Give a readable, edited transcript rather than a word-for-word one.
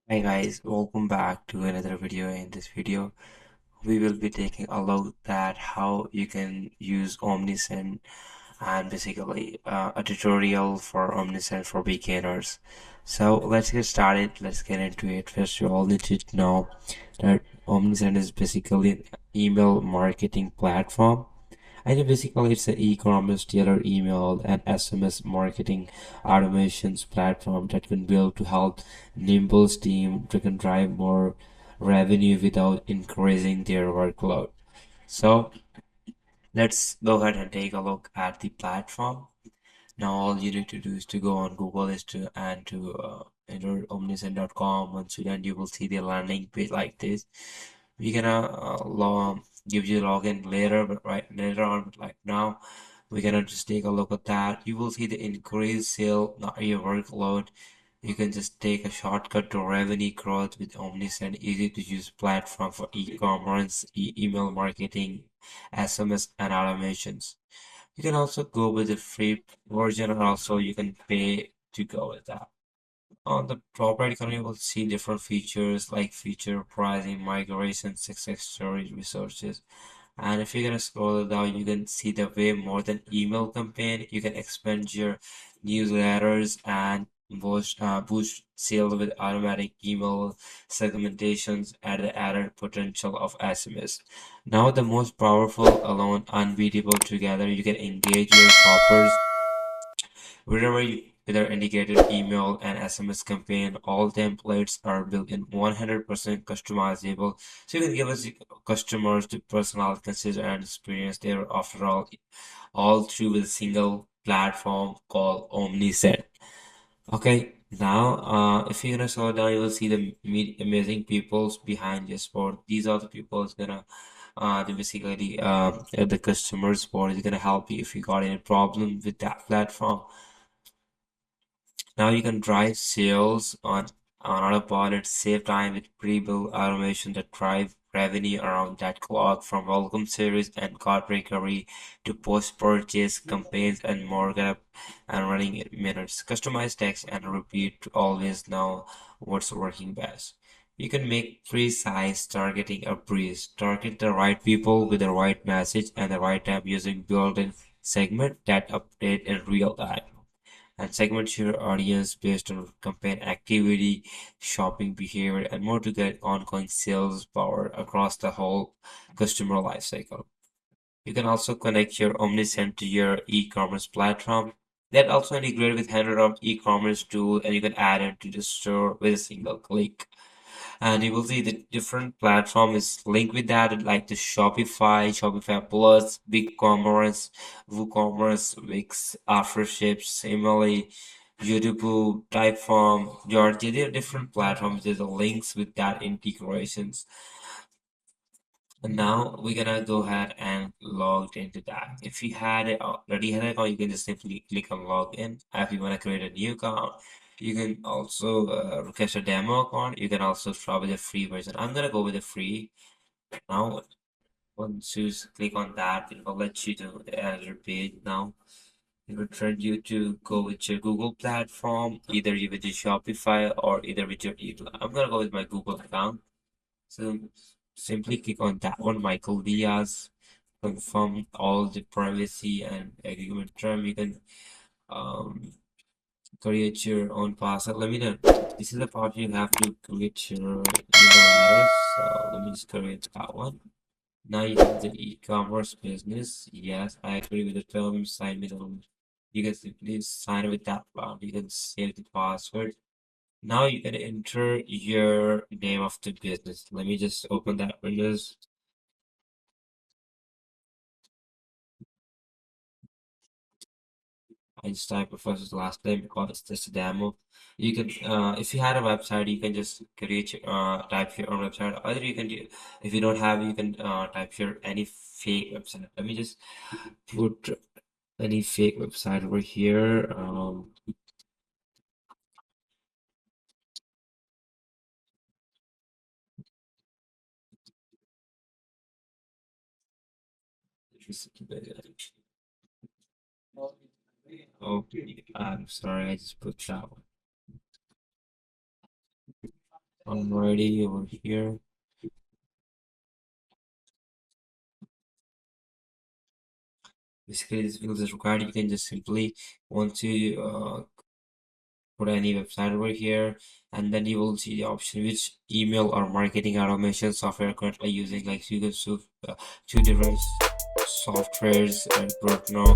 Hi guys, welcome back to another video. In this video, we will be taking a look at how you can use Omnisend and basically a tutorial for Omnisend for beginners. So let's get started. Let's get into it. First, you all need to know that Omnisend is basically an email marketing platform. And basically, it's an e-commerce tailored email and SMS marketing automations platform that can build to help Nimble's team to can drive more revenue without increasing their workload. So let's go ahead and take a look at the platform. Now all you need to do is to go on Google is to and to enter omnisend.com. Once you then you will see the landing page like this. We gonna give you login later, but right later on, but like now, we're gonna just take a look at that. You will see the increased sale, not your workload. You can just take a shortcut to revenue growth with Omnisend, easy to use platform for e-commerce, email marketing, SMS, and automations. You can also go with the free version, and also you can pay to go with that. On the top right corner, you will see different features like feature pricing, migration, success storage, resources. And if you're gonna scroll it down, you can see the way more than email campaign. You can expand your newsletters and boost sales with automatic email segmentations at the added potential of SMS. Now the most powerful, alone, unbeatable together, you can engage your shoppers wherever you either indicated email and SMS campaign, all templates are built in 100% customizable. So you can give us customers the personal consider and experience there after all through with a single platform called Omnisend. Okay, now if you're gonna scroll down, you will see the amazing peoples behind your sport. These are the people who's gonna the basically the customer support is gonna help you if you got any problem with that platform. Now you can drive sales on autopilot, save time with pre-built automation that drive revenue around that clock from welcome series and card recovery to post-purchase campaigns and more and running in minutes. Customize text and repeat to always know what's working best. You can make precise targeting a breeze. Target the right people with the right message and the right time using built-in segment that update in real time and segment your audience based on campaign activity, shopping behavior, and more to get ongoing sales power across the whole customer lifecycle. You can also connect your Omnisend to your e-commerce platform. That also integrate with hundred of e-commerce tool, and you can add it to the store with a single click. And you will see the different platform is linked with that, like the Shopify, Shopify Plus, BigCommerce, WooCommerce, Wix, Afterships, similarly, YouTube, Typeform, Georgia. There are different platforms. There's a links with that integrations. And now we're gonna go ahead and log into that. If you had it already had an account, you can just simply click on login. If you want to create a new account, you can also request a demo account. You can also try with a free version. I'm gonna go with the free. Now, once you click on that, it will let you to add your page. Now, it will trend you to go with your Google platform, either you with your Shopify or either with your email. I'm gonna go with my Google account. So simply click on that one, Michael Diaz, confirm all the privacy and agreement term. You can um, create your own password. Let me know. This is the part you have to create your email address. So let me just create that one. Now you have the e-commerce business. Yes, I agree with the terms. Sign with them. You can simply sign with that one. You can save the password. Now you can enter your name of the business. Let me just open that windows. I just type the first and last name because it's just a demo. You can, if you had a website, you can just create, type your own website. Either you can do, if you don't have, you can type your any fake website. Let me just put any fake website over here. Okay, I'm sorry, I just put that one. already over here. Basically, this field is required. You can just simply want to put any website over here, and then you will see the option which email or marketing automation software currently using. Like you can choose two different softwares and right now.